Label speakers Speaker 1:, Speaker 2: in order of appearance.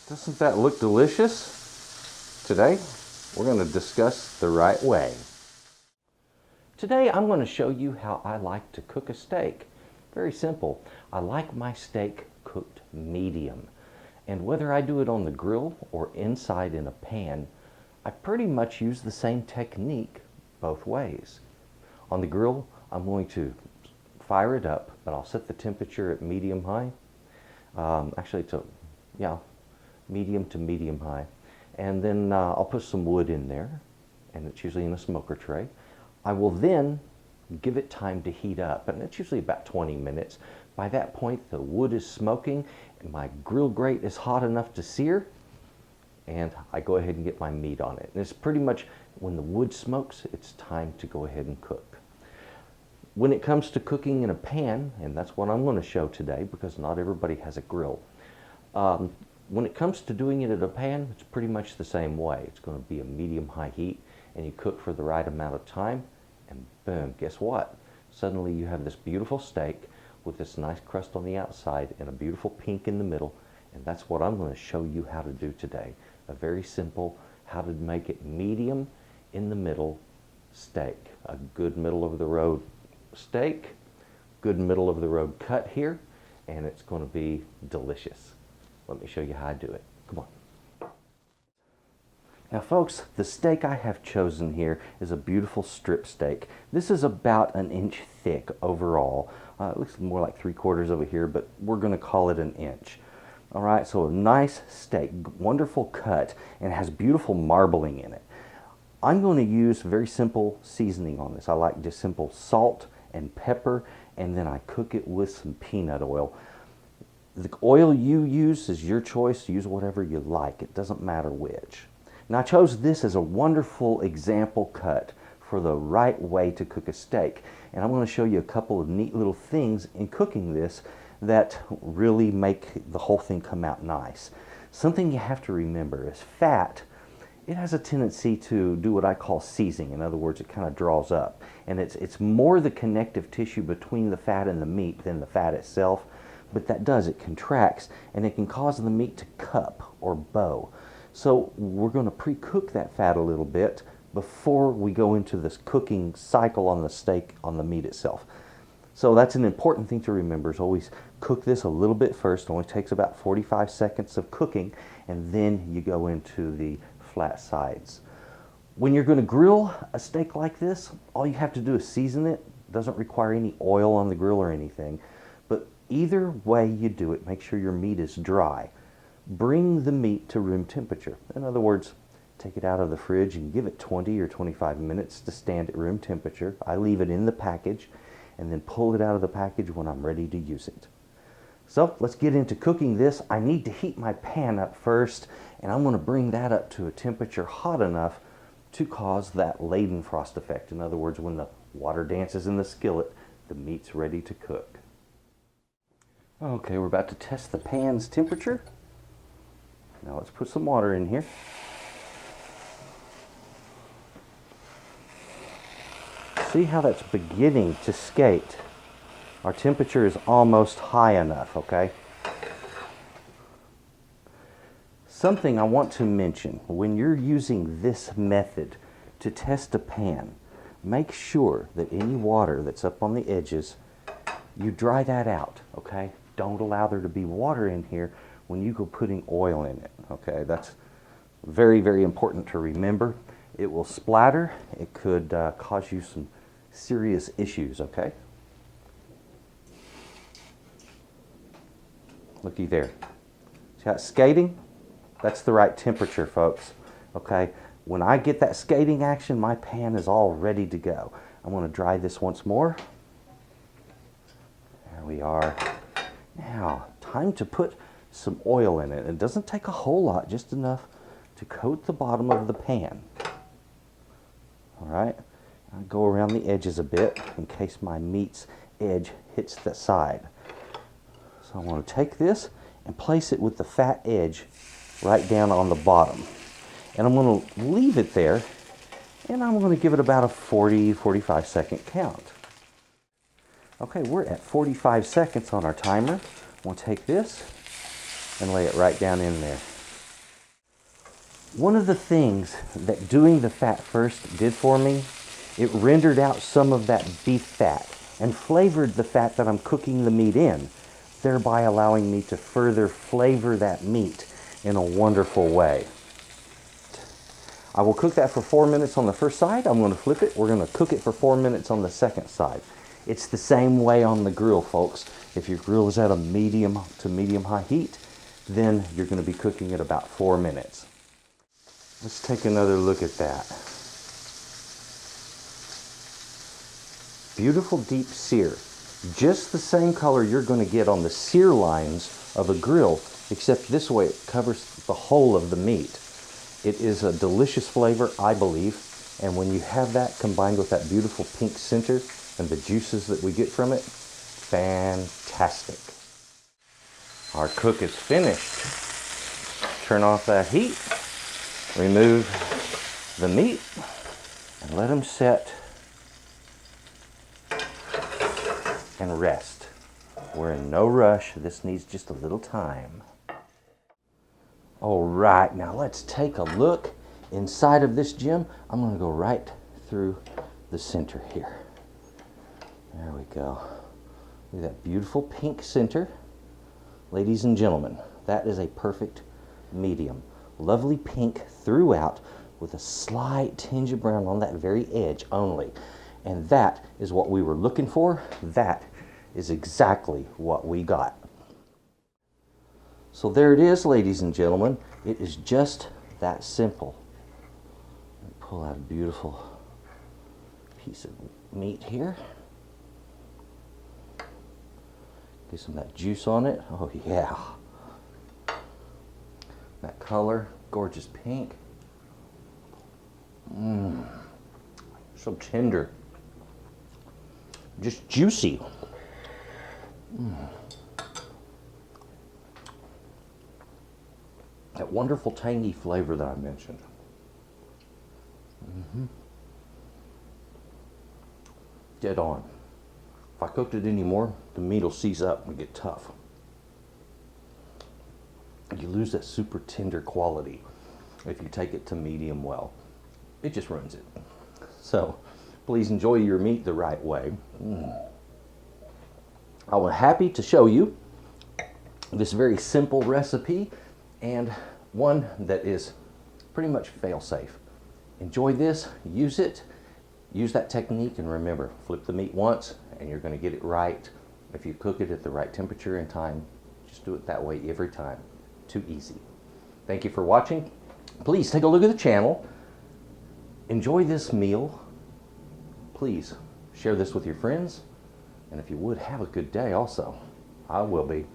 Speaker 1: Doesn't that look delicious? Today, we're going to discuss the right way. Today, I'm going to show you how I like to cook a steak. Very simple. I like my steak cooked medium. And whether I do it on the grill or inside in a pan, I pretty much use the same technique both ways. On the grill, I'm going to fire it up, but I'll set the temperature at medium-high. Medium to medium-high. And then I'll put some wood in there, and it's usually in a smoker tray. I will then give it time to heat up, and it's usually about 20 minutes. By that point, the wood is smoking, and my grill grate is hot enough to sear, and I go ahead and get my meat on it. And it's pretty much, when the wood smokes, it's time to go ahead and cook. When it comes to cooking in a pan, and that's what I'm going to show today because not everybody has a grill, when it comes to doing it in a pan, it's pretty much the same way. It's going to be a medium-high heat, and you cook for the right amount of time, and boom, guess what? Suddenly you have this beautiful steak with this nice crust on the outside and a beautiful pink in the middle, and that's what I'm going to show you how to do today. A very simple, how to make it medium in the middle steak. A good middle-of-the-road steak, good middle-of-the-road cut here, and it's going to be delicious. Let me show you how I do it. Come on. Now folks, the steak I have chosen here is a beautiful strip steak. This is about 1 inch thick overall. It looks more like 3/4 over here, but we're going to call it 1 inch. All right, so a nice steak, wonderful cut, and has beautiful marbling in it. I'm going to use very simple seasoning on this. I like just simple salt and pepper, and then I cook it with some peanut oil. The oil you use is your choice. Use whatever you like. It doesn't matter which. Now I chose this as a wonderful example cut for the right way to cook a steak. And I'm going to show you a couple of neat little things in cooking this that really make the whole thing come out nice. Something you have to remember is fat. It has a tendency to do what I call seizing. In other words, it kind of draws up. And it's more the connective tissue between the fat and the meat than the fat itself. But that does, it contracts, and it can cause the meat to cup or bow. So we're going to pre-cook that fat a little bit before we go into this cooking cycle on the steak, on the meat itself. So that's an important thing to remember, is always cook this a little bit first. It only takes about 45 seconds of cooking, and then you go into the flat sides. When you're going to grill a steak like this, all you have to do is season it. It doesn't require any oil on the grill or anything. But either way you do it, make sure your meat is dry. Bring the meat to room temperature. In other words, take it out of the fridge and give it 20 or 25 minutes to stand at room temperature. I leave it in the package and then pull it out of the package when I'm ready to use it. So let's get into cooking this. I need to heat my pan up first, and I'm going to bring that up to a temperature hot enough to cause that Leidenfrost effect. In other words, when the water dances in the skillet, the meat's ready to cook. Okay, we're about to test the pan's temperature. Now let's put some water in here. See how that's beginning to skate? Our temperature is almost high enough, okay? Something I want to mention, when you're using this method to test a pan, make sure that any water that's up on the edges, you dry that out, okay? Don't allow there to be water in here when you go putting oil in it, okay? That's very, very important to remember. It will splatter. It could cause you some serious issues, okay? Looky there. See how it's skating? That's the right temperature, folks, okay? When I get that skating action, my pan is all ready to go. I'm going to dry this once more. There we are. Now, time to put some oil in it. It doesn't take a whole lot, just enough to coat the bottom of the pan. All right, I'll go around the edges a bit in case my meat's edge hits the side. So I'm going to take this and place it with the fat edge right down on the bottom. And I'm going to leave it there, and I'm going to give it about a 40-45 second count. Okay, we're at 45 seconds on our timer. I'm going to take this and lay it right down in there. One of the things that doing the fat first did for me, it rendered out some of that beef fat and flavored the fat that I'm cooking the meat in, thereby allowing me to further flavor that meat in a wonderful way. I will cook that for 4 minutes on the first side. I'm going to flip it. We're going to cook it for 4 minutes on the second side. It's the same way on the grill, folks. If your grill is at a medium to medium high heat, then you're going to be cooking it about 4 minutes. Let's take another look at that. Beautiful deep sear. Just the same color you're going to get on the sear lines of a grill, except this way it covers the whole of the meat. It is a delicious flavor, I believe, and when you have that combined with that beautiful pink center and the juices that we get from it, fantastic. Our cook is finished. Turn off that heat, remove the meat, and let them set and rest. We're in no rush. This needs just a little time. All right, now let's take a look inside of this gem. I'm going to go right through the center here. There we go. Look at that beautiful pink center. Ladies and gentlemen, that is a perfect medium. Lovely pink throughout with a slight tinge of brown on that very edge only. And that is what we were looking for. That is exactly what we got. So there it is, ladies and gentlemen. It is just that simple. Let me pull out a beautiful piece of meat here. Get some of that juice on it. Oh yeah. That color, gorgeous pink. So tender. Just juicy. That wonderful tangy flavor that I mentioned. Dead on. If I cooked it anymore, the meat will seize up and get tough. You lose that super tender quality if you take it to medium well. It just ruins it. So please enjoy your meat the right way. I was happy to show you this very simple recipe and one that is pretty much fail-safe. Enjoy this, use it, use that technique, and remember, flip the meat once and you're going to get it right. If you cook it at the right temperature and time, just do it that way every time. Too easy. Thank you for watching. Please take a look at the channel. Enjoy this meal. Please share this with your friends. And if you would, have a good day also. I will be.